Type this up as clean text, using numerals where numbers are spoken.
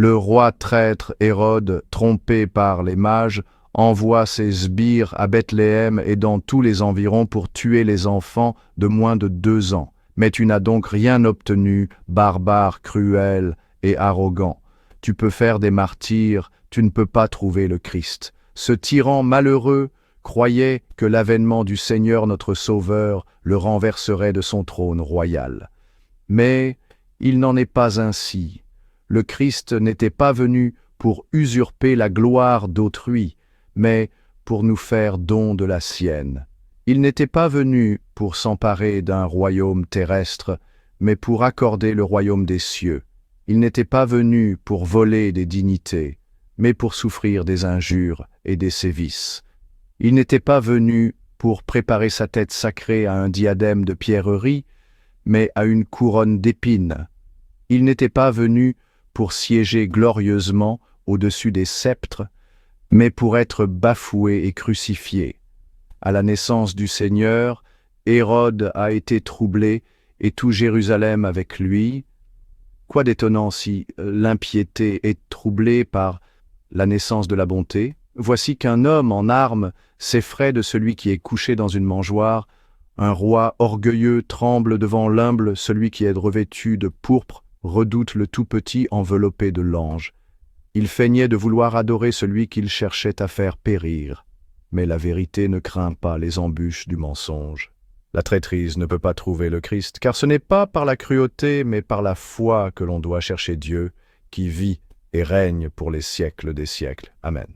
Le roi traître Hérode, trompé par les mages, envoie ses sbires à Bethléem et dans tous les environs pour tuer les enfants de moins de 2 ans. Mais tu n'as donc rien obtenu, barbare, cruel et arrogant. Tu peux faire des martyrs, tu ne peux pas trouver le Christ. Ce tyran malheureux croyait que l'avènement du Seigneur notre Sauveur le renverserait de son trône royal. Mais il n'en est pas ainsi. Le Christ n'était pas venu pour usurper la gloire d'autrui, mais pour nous faire don de la sienne. Il n'était pas venu pour s'emparer d'un royaume terrestre, mais pour accorder le royaume des cieux. Il n'était pas venu pour voler des dignités, mais pour souffrir des injures et des sévices. Il n'était pas venu pour préparer sa tête sacrée à un diadème de pierreries, mais à une couronne d'épines. Il n'était pas venu pour siéger glorieusement au-dessus des sceptres, mais pour être bafoué et crucifié. À la naissance du Seigneur, Hérode a été troublé et tout Jérusalem avec lui. Quoi d'étonnant si l'impiété est troublée par la naissance de la bonté? Voici qu'un homme en armes s'effraie de celui qui est couché dans une mangeoire. Un roi orgueilleux tremble devant l'humble, celui qui est revêtu de pourpre redoute le tout-petit enveloppé de l'ange. Il feignait de vouloir adorer celui qu'il cherchait à faire périr. Mais la vérité ne craint pas les embûches du mensonge. La traîtrise ne peut pas trouver le Christ, car ce n'est pas par la cruauté, mais par la foi que l'on doit chercher Dieu, qui vit et règne pour les siècles des siècles. Amen.